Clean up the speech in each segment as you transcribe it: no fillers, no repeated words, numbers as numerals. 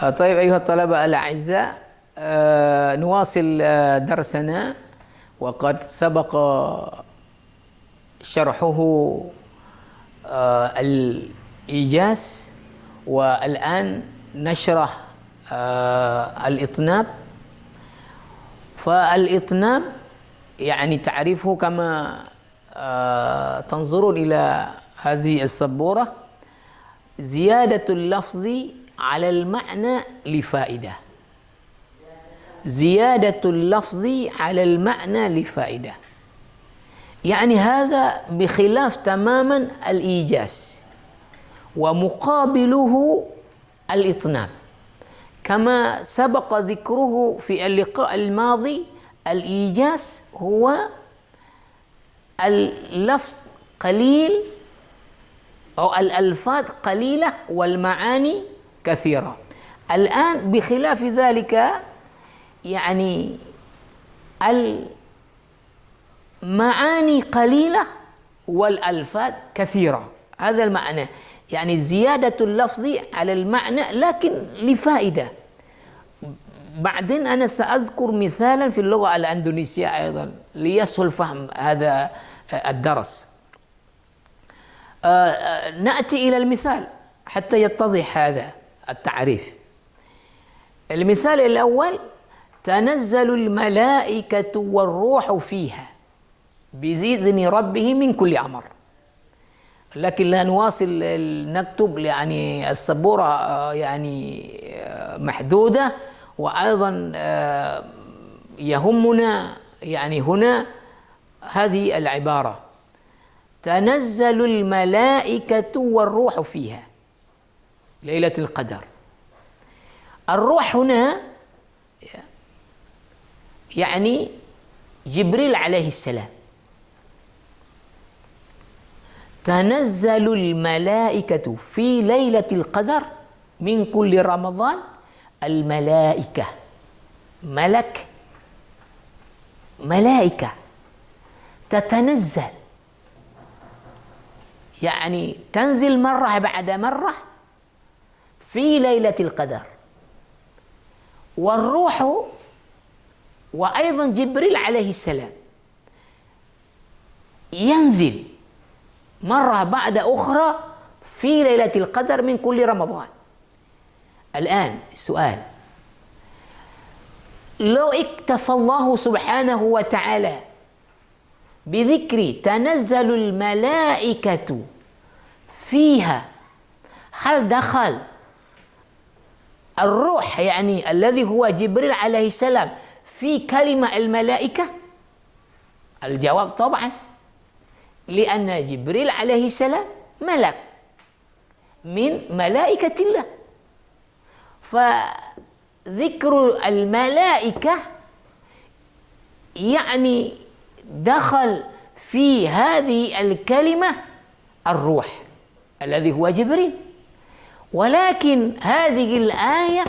طيب أيها الطلبة الأعزاء، نواصل درسنا، وقد سبق شرحه الإيجاز، والآن نشرح الإطناب. فالإطناب يعني تعريفه كما تنظرون إلى هذه السبورة: زيادة اللفظ على المعنى لفائدة. زيادة اللفظ على المعنى لفائدة، يعني هذا بخلاف تماما الإيجاز، ومقابله الإطناب. كما سبق ذكره في اللقاء الماضي، الإيجاز هو اللفظ قليل أو الألفاظ قليلة والمعاني كثيرة. الآن بخلاف ذلك، يعني المعاني قليلة والألفاظ كثيرة. هذا المعنى، يعني زيادة اللفظ على المعنى لكن لفائدة. بعدين أنا سأذكر مثالا في اللغة الأندونيسية أيضا ليسهل فهم هذا الدرس. نأتي إلى المثال حتى يتضح هذا التعريف. المثال الأول: تنزل الملائكة والروح فيها بإذن ربه من كل أمر. لكن لا نواصل نكتب، يعني السبورة يعني محدودة، وأيضا يهمنا يعني هنا هذه العبارة: تنزل الملائكة والروح فيها ليلة القدر. الروح هنا يعني جبريل عليه السلام. تنزل الملائكة في ليلة القدر من كل رمضان. الملائكة ملك، ملائكة تتنزل، يعني تنزل مرة بعد مرة في ليلة القدر. والروح وأيضا جبريل عليه السلام ينزل مرة بعد أخرى في ليلة القدر من كل رمضان. الآن السؤال: لو اكتفى الله سبحانه وتعالى بذكر تنزل الملائكة فيها، هل دخل الروح يعني الذي هو جبريل عليه السلام في كلمة الملائكة؟ الجواب طبعا، لأن جبريل عليه السلام ملك من ملائكة الله، فذكر الملائكة يعني دخل في هذه الكلمة الروح الذي هو جبريل. ولكن هذه الآية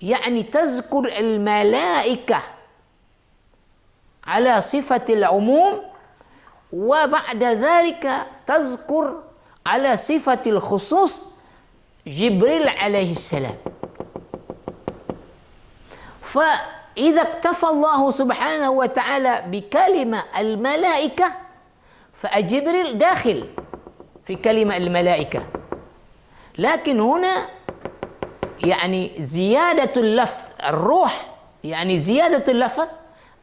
يعني تذكر الملائكة على صفة العموم، وبعد ذلك تذكر على صفة الخصوص جبريل عليه السلام. فإذا اكتفى الله سبحانه وتعالى بكلمة الملائكة، فجبريل داخل في كلمة الملائكة. لكن هنا يعني زيادة اللفظ الروح، يعني زيادة اللفظ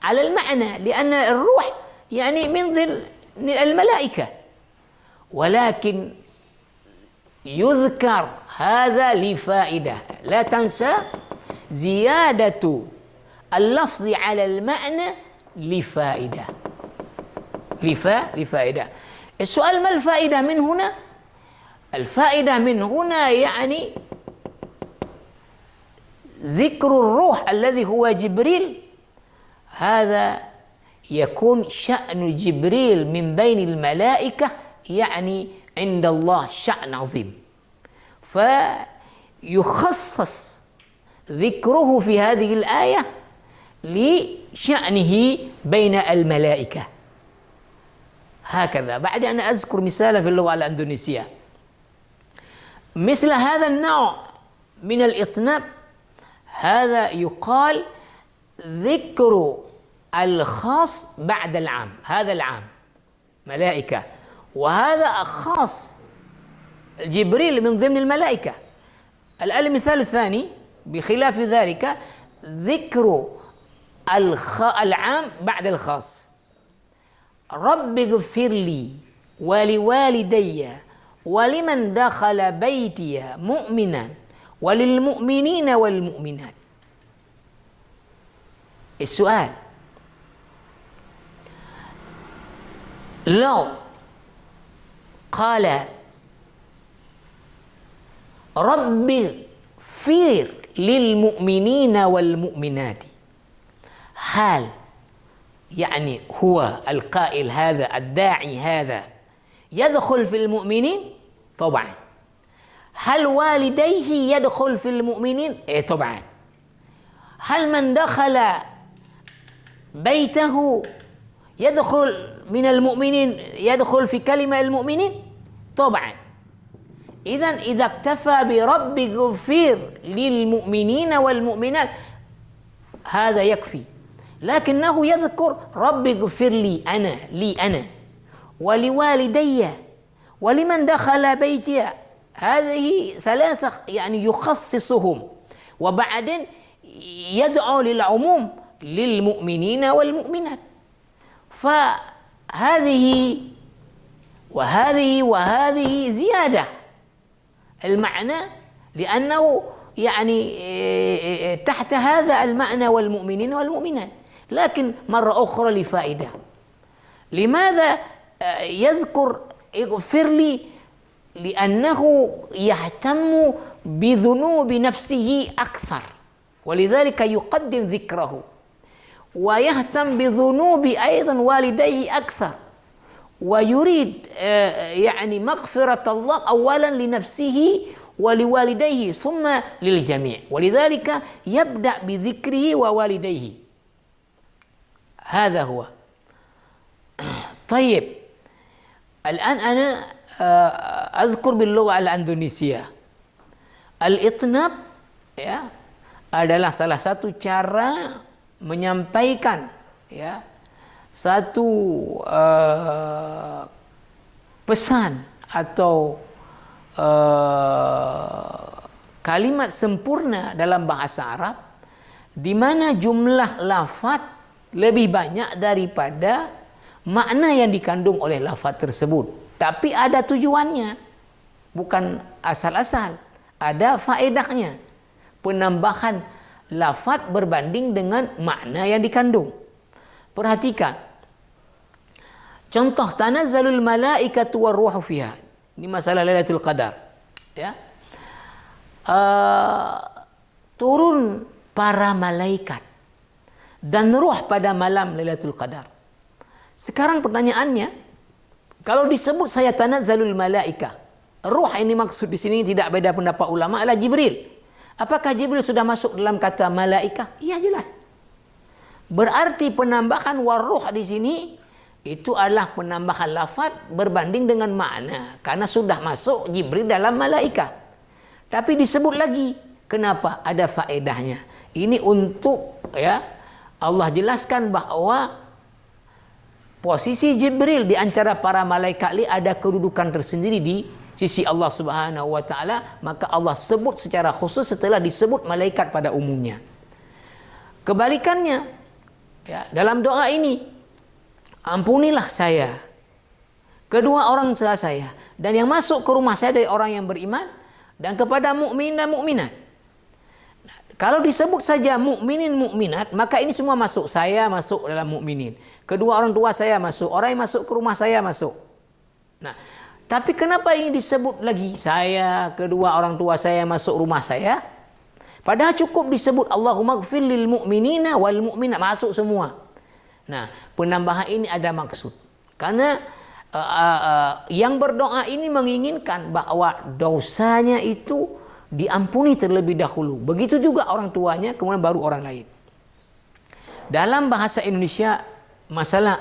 على المعنى، لأن الروح يعني من ضمن الملائكة، ولكن يذكر هذا لفائدة. لا تنسى زيادة اللفظ على المعنى لفائدة. لفائدة. السؤال: ما الفائدة من هنا؟ الفائدة من هنا يعني ذكر الروح الذي هو جبريل، هذا يكون شأن جبريل من بين الملائكة، يعني عند الله شأن عظيم، فيخصص ذكره في هذه الآية لشأنه بين الملائكة. هكذا. بعد أن أذكر مثالا في اللغة الأندونيسية. مثل هذا النوع من الإطناب هذا يقال ذكر الخاص بعد العام. هذا العام ملائكة، وهذا خاص جبريل من ضمن الملائكة. الآن المثال الثاني بخلاف ذلك ذكر العام بعد الخاص. رب اغفر لي ولوالدي ولمن دخل بيتي مؤمنا وللمؤمنين والمؤمنات. السؤال، لو قال رب اغفر للمؤمنين والمؤمنات، هل يعني هو القائل هذا الداعي هذا يدخل في المؤمنين؟ طبعا. هل والديه يدخل في المؤمنين؟ طبعا. هل من دخل بيته يدخل من المؤمنين، يدخل في كلمة المؤمنين؟ طبعا. إذا اكتفى برب اغفر للمؤمنين والمؤمنات هذا يكفي، لكنه يذكر رب اغفر لي أنا ولوالدي ولمن دخل بيتي. هذه ثلاثة يعني يخصصهم، وبعدين يدعو للعموم للمؤمنين والمؤمنات. فهذه وهذه زيادة المعنى، لأنه يعني تحت هذا المعنى والمؤمنين والمؤمنات. لكن مرة أخرى لفائدة، لماذا يذكر اغفر لي؟ لأنه يهتم بذنوب نفسه أكثر، ولذلك يقدم ذكره، ويهتم بذنوب أيضا والديه أكثر، ويريد يعني مغفرة الله أولا لنفسه ولوالديه ثم للجميع، ولذلك يبدأ بذكره ووالديه. هذا هو. طيب، الآن أنا أذكر باللغة الإندونيسية. Al-itnab ya adalah salah satu cara menyampaikan ya satu pesan atau kalimat sempurna dalam bahasa Arab, di mana jumlah lafaz lebih banyak daripada makna yang dikandung oleh lafaz tersebut. Tapi ada tujuannya, bukan asal-asal, ada faedahnya. Penambahan lafaz berbanding dengan makna yang dikandung. Perhatikan. Contoh, tanazzalul malaikatu warruhu fiha. Ini masalah Lailatul Qadar. Ya. Turun para malaikat dan ruh pada malam Lailatul Qadar. Sekarang pertanyaannya, kalau disebut saya tanazzalul malaika, ruh ini maksud di sini tidak beda pendapat ulama adalah Jibril. Apakah Jibril sudah masuk dalam kata malaika? Iya, jelas. Berarti penambahan warruh di sini itu adalah penambahan lafaz berbanding dengan makna, karena sudah masuk Jibril dalam malaika. Tapi disebut lagi, kenapa? Ada faedahnya. Ini untuk ya Allah jelaskan bahwa posisi Jibril di antara para malaikat ini ada kedudukan tersendiri di sisi Allah Subhanahu wa taala, maka Allah sebut secara khusus setelah disebut malaikat pada umumnya. Kebalikannya, ya, dalam doa ini, ampunilah saya, kedua orang tua saya, dan yang masuk ke rumah saya dari orang yang beriman, dan kepada mukmin dan mukminat. Nah, kalau disebut saja mukminin mukminat, maka ini semua masuk. Saya masuk dalam mukminin. Kedua orang tua saya masuk. Orang yang masuk ke rumah saya masuk. Nah, tapi kenapa ini disebut lagi? Saya, kedua orang tua saya masuk rumah saya. Padahal cukup disebut Allahumma gfir lil mu'minina wal mu'minat, masuk semua. Nah, penambahan ini ada maksud. Karena yang berdoa ini menginginkan bahwa dosanya itu diampuni terlebih dahulu. Begitu juga orang tuanya, kemudian baru orang lain. Dalam bahasa Indonesia, masalah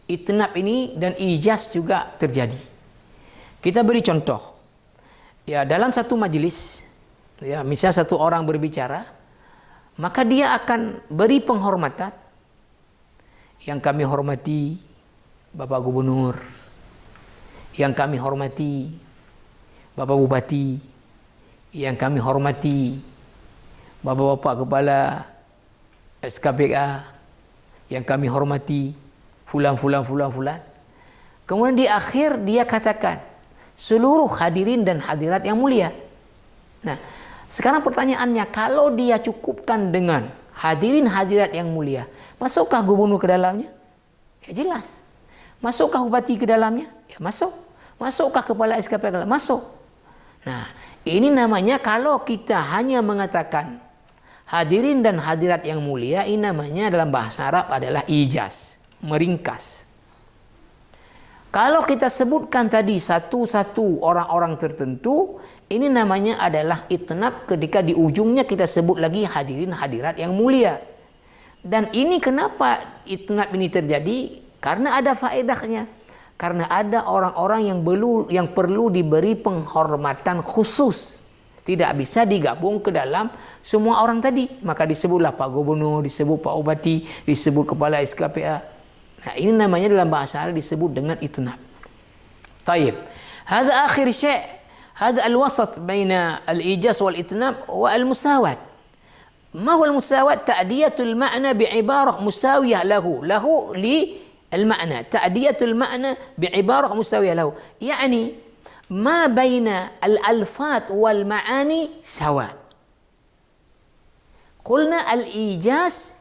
itnab ini dan ijaz juga terjadi. Kita beri contoh. Ya, dalam satu majelis, Ya, misal satu orang berbicara, maka dia akan beri penghormatan. Yang kami hormati Bapak Gubernur, yang kami hormati Bapak Bupati, yang kami hormati Bapak-bapak kepala SKPA, yang kami hormati fulan. Kemudian di akhir dia katakan seluruh hadirin dan hadirat yang mulia. Nah, sekarang pertanyaannya, kalau dia cukupkan dengan hadirin hadirat yang mulia, masukkah gubernur ke dalamnya? Ya jelas. Masukkah bupati ke dalamnya? Ya masuk. Masukkah kepala SKP ke dalamnya? Masuk. Nah, ini namanya kalau kita hanya mengatakan hadirin dan hadirat yang mulia, ini namanya dalam bahasa Arab adalah ijaz, meringkas. Kalau kita sebutkan tadi satu-satu orang-orang tertentu, ini namanya adalah itnab, ketika di ujungnya kita sebut lagi hadirin hadirat yang mulia. Dan ini kenapa itnab ini terjadi? Karena ada faedahnya. Karena ada orang-orang yang perlu diberi penghormatan khusus. Tidak bisa digabung ke dalam semua orang tadi. Maka disebutlah Pak Gubernur, disebut Pak Bupati, disebut Kepala SKPA. Nah, ini namanya dalam bahasa Arab disebut dengan itnab. Taib. Hadza akhir syai'. Hadza al-wasat baina al-ijaz wal-itnab wa al-musawat. ما هو المساواة؟ تأدية المعنى بعبارة مساوية له للمعنى. تأدية المعنى بعبارة مساوية له، يعني ما بين الألفاظ والمعاني سواء. قلنا الإيجاز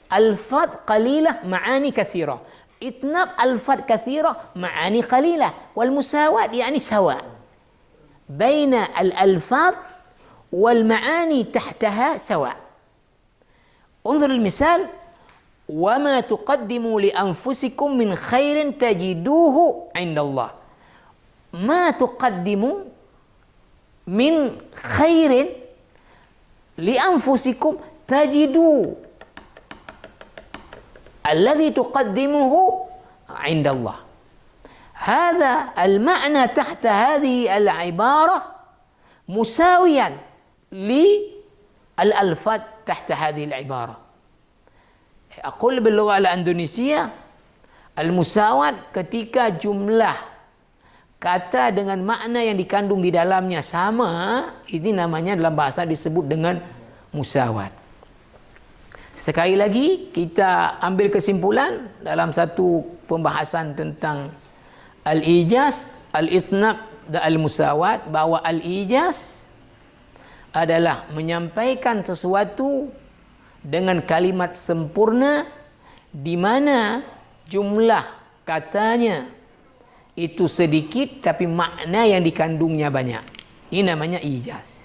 ألفاظ قليلة معاني كثيرة، إتناب ألفاظ كثيرة معاني قليلة، والمساواة يعني سواء بين الألفاظ والمعاني تحتها سواء. انظر المثال: وما تقدموا لأنفسكم من خير تجدوه عند الله. ما تقدموا من خير لأنفسكم تجدوا الذي تقدمه عند الله. هذا المعنى تحت هذه العبارة مساويا للألفاظ تحت هذه العبارة. أقول باللغة الأندونيسية المساواة ketika jumlah kata dengan makna yang dikandung di dalamnya sama, ini namanya dalam bahasa disebut dengan musawat. Sekali lagi kita ambil kesimpulan dalam satu pembahasan tentang al-ijaz, al-itnab dan al-musawat, bahwa al-ijaz adalah menyampaikan sesuatu dengan kalimat sempurna di mana jumlah katanya itu sedikit tapi makna yang dikandungnya banyak. Ini namanya ijaz.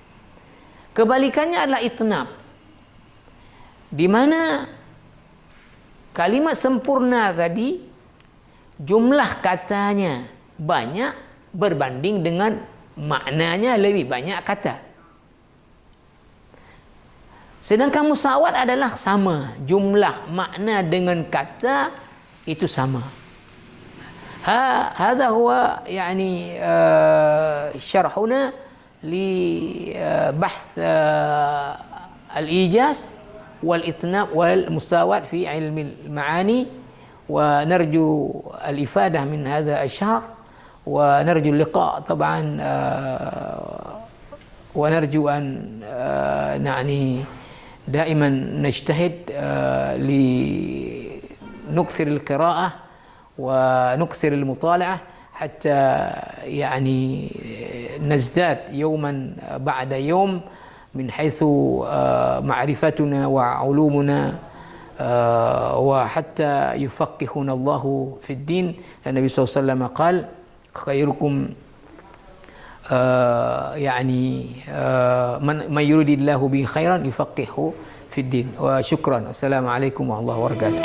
Kebalikannya adalah itnab, di mana kalimat sempurna tadi jumlah katanya banyak berbanding dengan maknanya lebih banyak kata. Sedangkan musawat adalah sama, jumlah makna dengan kata itu sama. هذا هو يعني شرحنا لبحث الإيجاز والإطناب والمساواة في علم المعاني، ونرجو الإفادة من هذا الشرح، ونرجو اللقاء طبعا، ونرجو أن يعني دائما نجتهد لنكثر القراءة ونكثر المطالعة حتى يعني نزداد يوما بعد يوم من حيث معرفتنا وعلومنا، وحتى يفقهنا الله في الدين. النبي صلى الله عليه وسلم قال: خيركم يعني من يريد الله به خيرا يفقهه في الدين. وشكرا. السلام عليكم ورحمة الله وبركاته.